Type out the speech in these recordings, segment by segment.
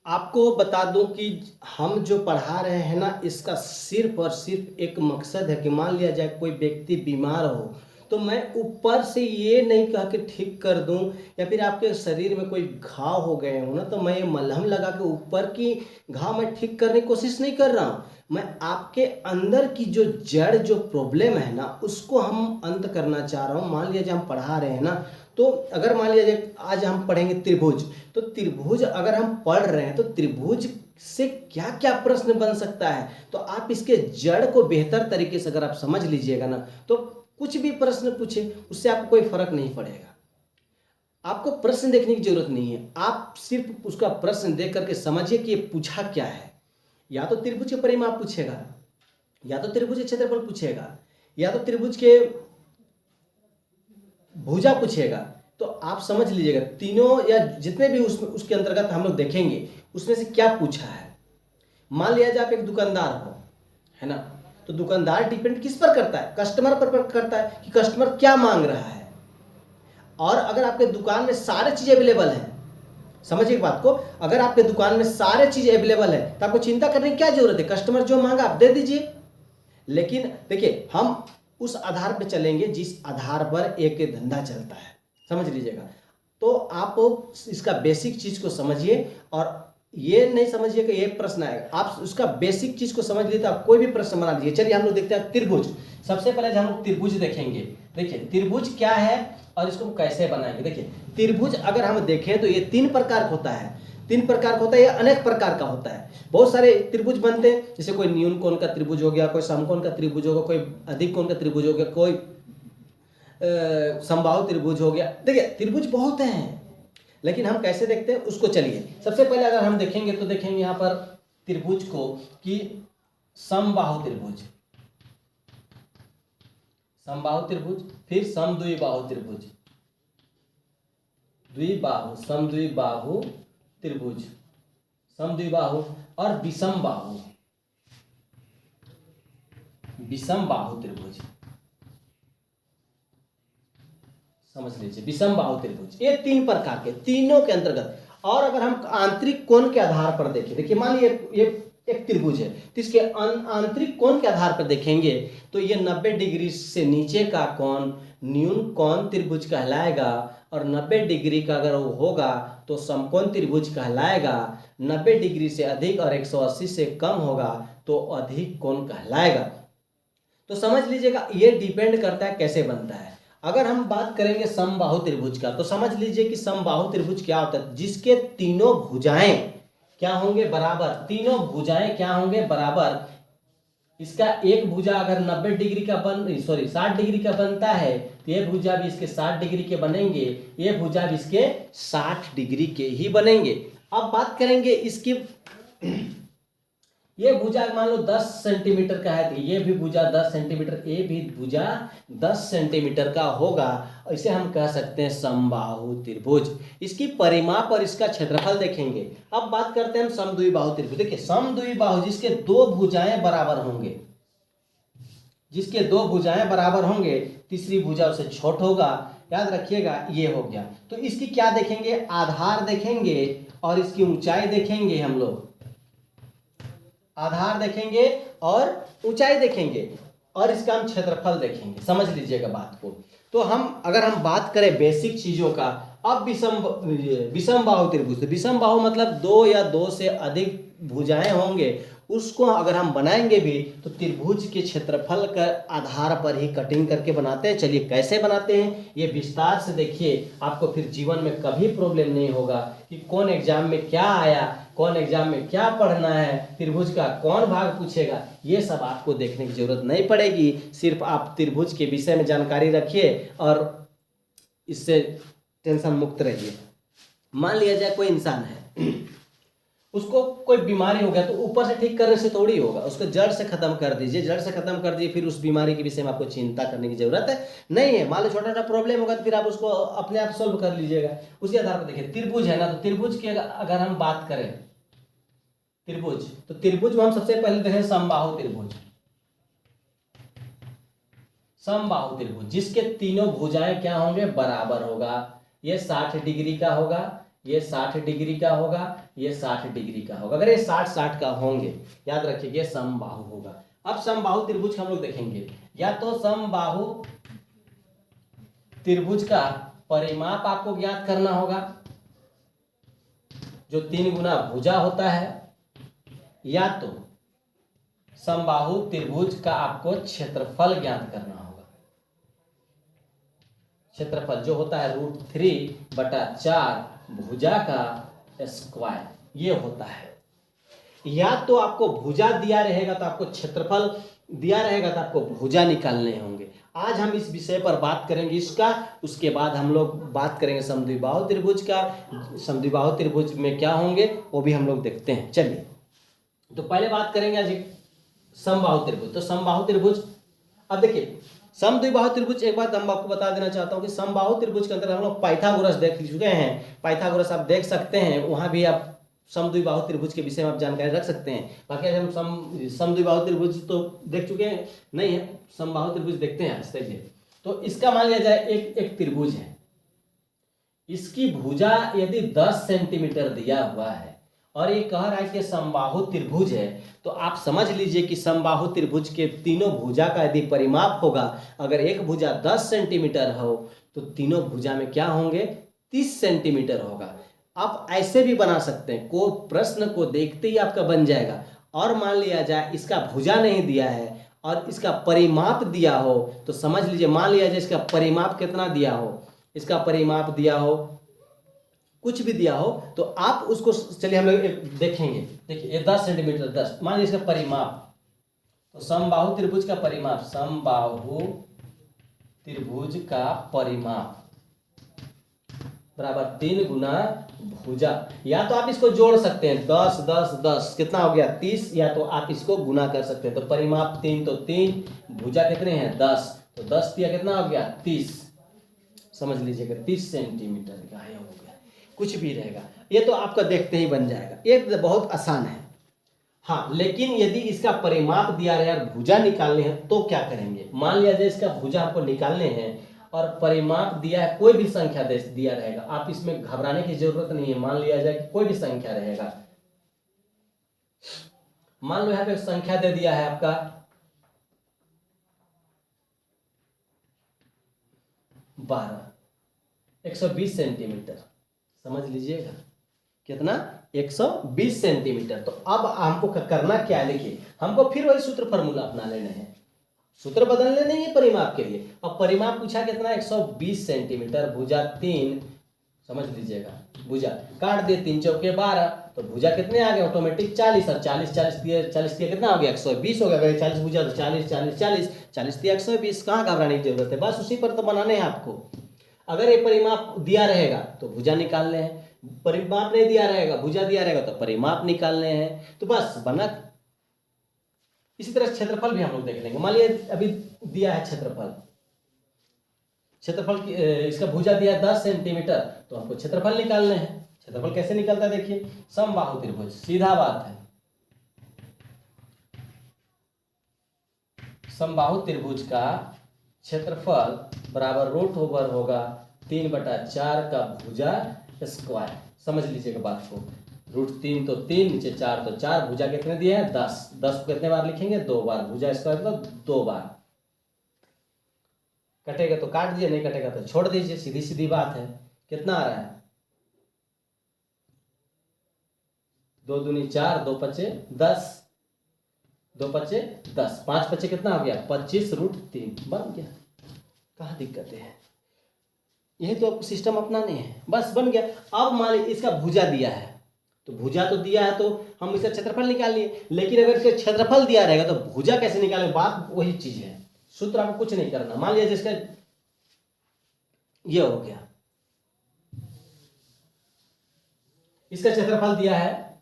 आपको बता दूं कि हम जो पढ़ा रहे हैं ना, इसका सिर्फ और सिर्फ एक मकसद है कि मान लिया जाए कोई व्यक्ति बीमार हो तो मैं ऊपर से ये नहीं कह के ठीक कर दूं, या फिर आपके शरीर में कोई घाव हो गए हो ना तो मैं ये मलहम लगा के ऊपर की घाव मैं ठीक करने की कोशिश नहीं कर रहा हूँ। मैं आपके अंदर की जो जड़ जो प्रॉब्लम है ना उसको हम अंत करना चाह रहा हूँ। मान लिया जाए हम पढ़ा रहे हैं ना, तो अगर मान लिया जाए आज हम पढ़ेंगे त्रिभुज, तो त्रिभुज अगर हम पढ़ रहे हैं तो त्रिभुज से क्या क्या प्रश्न बन सकता है, तो आप इसके जड़ को बेहतर तरीके से अगर आप समझ लीजिएगा ना तो कुछ भी प्रश्न पूछे उससे आपको कोई फर्क नहीं पड़ेगा। आपको प्रश्न देखने की जरूरत नहीं है, आप सिर्फ उसका प्रश्न देख करके समझिए कि ये पूछा क्या है। या तो त्रिभुज के परिमाप पूछेगा, या तो त्रिभुज के क्षेत्रफल पूछेगा, या तो त्रिभुज के भुजा पूछेगा। तो आप समझ लीजिएगा तीनों या जितने भी उसके अंतर्गत हम लोग देखेंगे उसमें से क्या पूछा है। मान लिया जाए आप एक दुकानदार हो, है ना, तो दुकानदार डिपेंड किस पर करता है, कस्टमर पर करता है कि कस्टमर क्या मांग रहा है। और अगर आपके दुकान में सारे चीज अवेलेबल है, समझिए बात को, अगर आपके दुकान में सारे चीज अवेलेबल है तो आपको चिंता करने की क्या जरूरत है, कस्टमर जो मांगा आप दे दीजिए। लेकिन देखिए हम उस आधार पर चलेंगे जिस आधार पर एक धंधा चलता है, समझ लीजिएगा। तो आप इसका बेसिक चीज को समझिए और ये नहीं समझिए कि ये प्रश्न आएगा, आप उसका बेसिक चीज को समझ लिए तो आप कोई भी प्रश्न बना लीजिए। चलिए हम लोग देखते हैं त्रिभुज। सबसे पहले हम लोग त्रिभुज देखेंगे। देखिए त्रिभुज क्या है और इसको कैसे बनाएंगे। देखिए त्रिभुज अगर हम देखें तो ये तीन प्रकार का होता है, तीन प्रकार का होता है, ये अनेक प्रकार का होता है। बहुत सारे त्रिभुज बनते हैं, जैसे कोई न्यून कोण का त्रिभुज हो गया, कोई समकोण का त्रिभुज होगा, कोई अधिक कोण का त्रिभुज हो गया, कोई समबाहु त्रिभुज हो गया। देखिए त्रिभुज बहुत हैं, लेकिन हम कैसे देखते हैं उसको चलिए सबसे पहले अगर हम देखेंगे तो देखेंगे यहाँ पर त्रिभुज को कि समबाहु त्रिभुज, समबाहु त्रिभुज, फिर समद्विबाहु त्रिभुज, द्विबाहु, समद्विबाहु त्रिभुज, समद्विबाहु और विषम बाहु, विषम बाहु त्रिभुज, समझ लीजिए विषम बाहु त्रिभुज। ये तीन प्रकार के, तीनों के अंतर्गत। और अगर हम आंतरिक कोण के आधार पर देखें, देखिए मान लीजिए ये एक त्रिभुज है तो इसके आंतरिक कोण के आधार पर देखेंगे तो ये 90 डिग्री से नीचे का कोण न्यून कोण त्रिभुज कहलाएगा, और 90 डिग्री का अगर वो होगा तो समकोण त्रिभुज कहलाएगा, 90 डिग्री से अधिक और 180 से कम होगा तो अधिक कोण कहलाएगा। तो समझ लीजिएगा ये डिपेंड करता है कैसे बनता है। अगर हम बात करेंगे समबाहु त्रिभुज का तो समझ लीजिए कि समबाहु त्रिभुज क्या होता है, जिसके तीनों भुजाएं क्या होंगे बराबर, तीनों भुजाएं क्या होंगे बराबर। इसका एक भुजा अगर 90 डिग्री का 60 डिग्री का बनता है तो ये भुजा भी इसके 60 डिग्री के बनेंगे, ये भुजा भी इसके 60 डिग्री के ही बनेंगे। अब बात करेंगे इसकी ये भुजा मान लो 10 सेंटीमीटर का है तो ये भी भुजा 10 सेंटीमीटर, ये भी भुजा 10 सेंटीमीटर का होगा। इसे हम कह सकते हैं समबाहु त्रिभुज। इसकी परिमाप और इसका क्षेत्रफल देखेंगे। अब बात करते हैं हम समद्विबाहु त्रिभुज। देखिए समद्विबाहु जिसके दो भुजाएं बराबर होंगे, जिसके दो भुजाएं बराबर होंगे, तीसरी भुजा उससे छोट होगा, याद रखिएगा ये हो गया। तो इसकी क्या देखेंगे, आधार देखेंगे और इसकी ऊंचाई देखेंगे, हम लोग आधार देखेंगे और ऊंचाई देखेंगे और इसका हम क्षेत्रफल देखेंगे। समझ लीजिएगा बात को। तो हम अगर हम बात करें बेसिक चीजों का, अब विषम बाहु त्रिभुज, विषम बाहु मतलब दो या दो से अधिक भुजाएं होंगे, उसको अगर हम बनाएंगे भी तो त्रिभुज के क्षेत्रफल का आधार पर ही कटिंग करके बनाते हैं। चलिए कैसे बनाते हैं ये विस्तार से देखिए, आपको फिर जीवन में कभी प्रॉब्लम नहीं होगा कि कौन एग्जाम में क्या आया, कौन एग्जाम में क्या पढ़ना है, त्रिभुज का कौन भाग पूछेगा, ये सब आपको देखने की जरूरत नहीं पड़ेगी। सिर्फ आप त्रिभुज के विषय में जानकारी रखिए और इससे टेंशन मुक्त रहिए। मान लिया जाए कोई इंसान है, उसको कोई बीमारी हो गया तो ऊपर से ठीक करने से थोड़ी होगा, उसको जड़ से खत्म कर दीजिए, जड़ से खत्म कर दिए, फिर उस बीमारी के विषय में आपको चिंता करने की जरूरत है नहीं है। मान लो छोटा छोटा प्रॉब्लम होगा तो फिर आप उसको अपने आप सोल्व कर लीजिएगा। उसी आधार पर देखिए त्रिभुज है ना, तो त्रिभुज की अगर हम बात करें त्रिभुज, तो त्रिभुज में हम सबसे पहले देखें समबाहु त्रिभुज, समबाहु त्रिभुज जिसके तीनों भुजाएं क्या होंगे बराबर होगा। ये 60 डिग्री का होगा, ये 60 डिग्री का होगा, ये 60 डिग्री का होगा। अगर ये 60-60 का होंगे, याद रखिए समबाहु होगा। अब समबाहु त्रिभुज हम लोग देखेंगे, या तो समबाहु त्रिभुज का परिमाप आपको ज्ञात करना होगा, जो 3 गुना भुजा होता है, या तो समबाहु त्रिभुज का आपको क्षेत्रफल ज्ञात करना होगा। क्षेत्रफल जो होता है √3/4 भुजा का स्क्वायर, ये होता है। या तो आपको भुजा दिया रहेगा तो आपको क्षेत्रफल दिया रहेगा तो आपको भुजा निकालने होंगे। आज हम इस विषय पर बात करेंगे इसका, उसके बाद हम लोग बात करेंगे समद्विबाहु त्रिभुज का। समद्विबाहु त्रिभुज में क्या होंगे वो भी हम लोग देखते हैं। चलिए, तो पहले बात करेंगे आज समबाहु त्रिभुज। तो समबाहु त्रिभुज, अब देखिए समद्विबाहु त्रिभुज, एक बात हम आपको बता देना चाहता हूँ कि समबाहु त्रिभुज के अंदर हम लोग पाइथागोरस देख चुके हैं। पाइथागोरस आप देख सकते हैं, वहां भी आप समद्विबाहु त्रिभुज के विषय में आप जानकारी रख सकते हैं। बाकी आज हम समद्विबाहु त्रिभुज तो देख चुके हैं, नहीं है समबाहु त्रिभुज देखते हैं आज। देखिए, तो इसका मान लिया जाए एक त्रिभुज है, इसकी भुजा यदि 10 सेंटीमीटर दिया हुआ है और ये कह रहा है कि समबाहु त्रिभुज है, तो आप समझ लीजिए कि समबाहु त्रिभुज के तीनों भुजा का यदि परिमाप होगा, अगर एक भुजा 10 सेंटीमीटर हो तो तीनों भुजा में क्या होंगे, 30 सेंटीमीटर होगा। आप ऐसे भी बना सकते हैं, को प्रश्न को देखते ही आपका बन जाएगा। और मान लिया जाए इसका भुजा नहीं दिया है और इसका परिमाप दिया हो, तो समझ लीजिए, मान लिया जाए इसका परिमाप कितना दिया हो, इसका परिमाप दिया हो, कुछ भी दिया हो, तो आप उसको, चलिए हम लोग देखेंगे। देखिए ये 10 सेंटीमीटर 10, मान लीजिए इसका परिमाप, तो समबाहु त्रिभुज का परिमाप, समबाहु त्रिभुज का परिमाप बराबर 3 गुना भुजा। या तो आप इसको जोड़ सकते हैं, 10 10 10 कितना हो गया 30, या तो आप इसको गुना कर सकते हैं। तो परिमाप 3 तो 3, भुजा कितने हैं 10, तो 10 दिया कितना हो गया 30, समझ लीजिएगा 30 सेंटीमीटर का है, हो गया, कुछ भी रहेगा। ये तो आपका देखते ही बन जाएगा, ये बहुत आसान है। हाँ, लेकिन यदि इसका परिमाप दिया रहे और भुजा निकालने हैं तो क्या करेंगे। मान लिया जाए इसका भुजा आपको निकालने हैं और परिमाप दिया है, कोई भी संख्या दिया रहेगा, आप इसमें घबराने की जरूरत नहीं है। मान लिया जाए कि कोई भी संख्या रहेगा, मान लो यहाँ पे संख्या दे दिया है आपका 120 सेंटीमीटर, समझ लीजिएगा कितना 120 सेंटीमीटर। तो अब हमको करना क्या है, देखिए हमको फिर वही सूत्र फॉर्मूला अपना लेने हैं, सूत्र बदलने नहीं है परिमाप के लिए। अब परिमाप पूछा कितना 120 सेंटीमीटर, भुजा 3, समझ लीजिएगा, भुजा काट दिए 3 चौके 12, तो भुजा कितने आ गए ऑटोमेटिक 40, और 40 40 दिए, 40 दिया कितना हो गया 120 हो गया। अगर 40 भुजा तो 40 40 40 40 दिया 120, कहाँ घबराने की जरूरत है, बस उसी पर तो बनाने हैं आपको। अगर ये परिमाप दिया रहेगा तो भुजा निकालने हैं, परिमाप नहीं दिया रहेगा, भुजा दिया रहेगा तो परिमाप निकालने हैं, तो बस बना। इसी तरह क्षेत्रफल भी हम लोग देख लेंगे। मान लीजिए अभी दिया है क्षेत्रफल, क्षेत्रफल इसका भुजा दिया 10 सेंटीमीटर, तो हमको क्षेत्रफल निकालने हैं। क्षेत्रफल कैसे निकलता है, देखिए समबाहु त्रिभुज, सीधा बात है, समबाहु त्रिभुज का क्षेत्रफल बराबर √ओवर होगा 3/4 का भुजा स्क्वायर। समझ लीजिएगा बात को, √3 तो 3, नीचे 4 तो 4, भुजा कितने दिए हैं 10, 10 को कितने बार लिखेंगे 2 बार, भुजा स्क्वायर मतलब 2 बार। कटेगा तो काट दिए, नहीं कटेगा तो छोड़ दीजिए, सीधी सीधी बात है। कितना आ रहा है 2 दूनी 4, 2 पचे 10, 2 पचे 10, 5 पचे कितना हो गया 25 √3, बन गया। कहाँ दिक्कत है, यही तो सिस्टम अपनाने है, बस बन गया। अब मान लीजिए इसका भुजा दिया है, तो भुजा तो दिया है तो हम इसका क्षेत्रफल निकाल लिए, लेकिन अगर इसका क्षेत्रफल दिया रहेगा तो भुजा कैसे निकालें, बात वही चीज है, सूत्र आपको कुछ नहीं करना। मान लीजिए जिसका ये हो गया, इसका क्षेत्रफल दिया है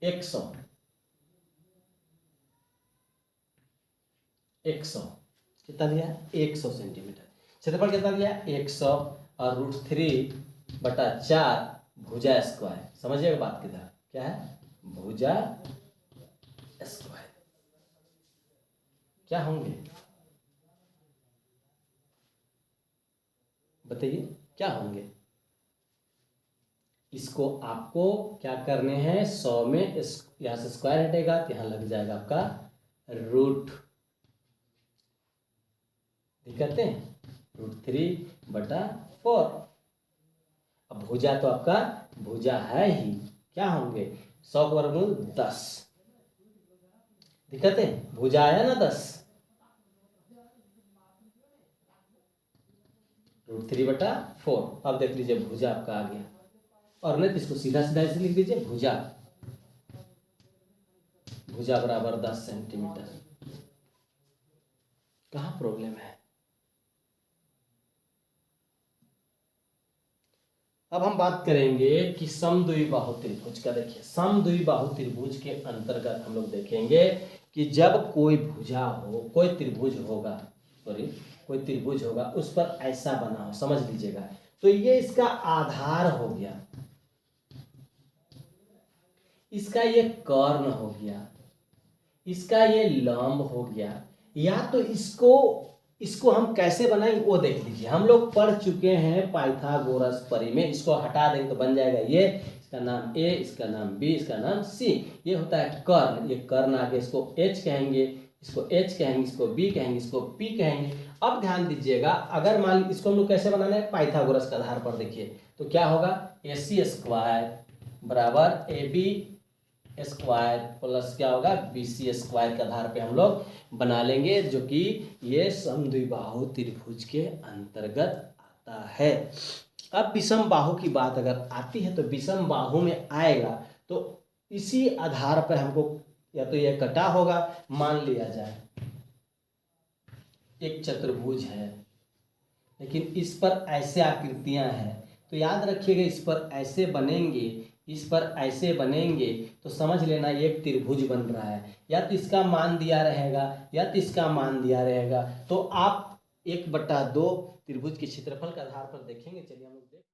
100, 100 कितना दिया है 100 सेंटीमीटर, क्षेत्रफल कितना दिया है 100, और √3/4 भुजा स्क्वायर। समझिएगा बात किधर क्या है, भुजा स्क्वायर क्या होंगे बताइए, क्या होंगे। इसको आपको क्या करने हैं, 100 में यहाँ से स्क्वायर हटेगा तो यहाँ लग जाएगा आपका रूट, दिक्कत है, √3/4। अब भुजा तो आपका भुजा है ही, क्या होंगे 100 का वर्गमूल 10, दिक्कत है, भुजा आया ना 10, √3/4। अब देख लीजिए भुजा आपका आ गया, और नहीं तो इसको सीधा सीधा ऐसे लिख दीजिए, भुजा भुजा बराबर 10 सेंटीमीटर। कहाँ प्रॉब्लम है? अब हम बात करेंगे कि समद्विबाहु त्रिभुज का। देखिए समद्विबाहु त्रिभुज के अंतर्गत हम लोग देखेंगे कि जब कोई भुजा हो, कोई त्रिभुज होगा, सॉरी कोई त्रिभुज होगा, उस पर ऐसा बना हो, समझ लीजिएगा, तो ये इसका आधार हो गया, इसका ये कर्ण हो गया, इसका ये लंब हो गया, या तो इसको हम कैसे बनाएंगे वो देख लीजिए। हम लोग पढ़ चुके हैं पाइथागोरस परी में, इसको हटा देंगे तो बन जाएगा ये, इसका नाम ए, इसका नाम बी, इसका नाम सी। ये होता है कर्ण, ये कर्ण आगे इसको एच कहेंगे, इसको एच कहेंगे, इसको बी कहेंगे, इसको पी कहेंगे। अब ध्यान दीजिएगा, अगर मान इसको हम लोग कैसे बनाना है, पाइथागोरस के आधार पर देखिए तो क्या होगा, AC² बराबर AB स्क्वायर प्लस क्या होगा, BC स्क्वायर के आधार पे हम लोग बना लेंगे, जो कि ये समद्विबाहु त्रिभुज के अंतर्गत आता है। अब विषम बाहु की बात अगर आती है तो विषम बाहु में आएगा तो इसी आधार पर हमको या तो यह कटा होगा, मान लिया जाए एक चतुर्भुज है लेकिन इस पर ऐसे आकृतियां हैं, तो याद रखिएगा इस पर ऐसे बनेंगे, इस पर ऐसे बनेंगे, तो समझ लेना ये एक त्रिभुज बन रहा है, या तो इसका मान दिया रहेगा या तो इसका मान दिया रहेगा। तो आप 1/2 त्रिभुज के क्षेत्रफल के आधार पर देखेंगे। चलिए हम लोग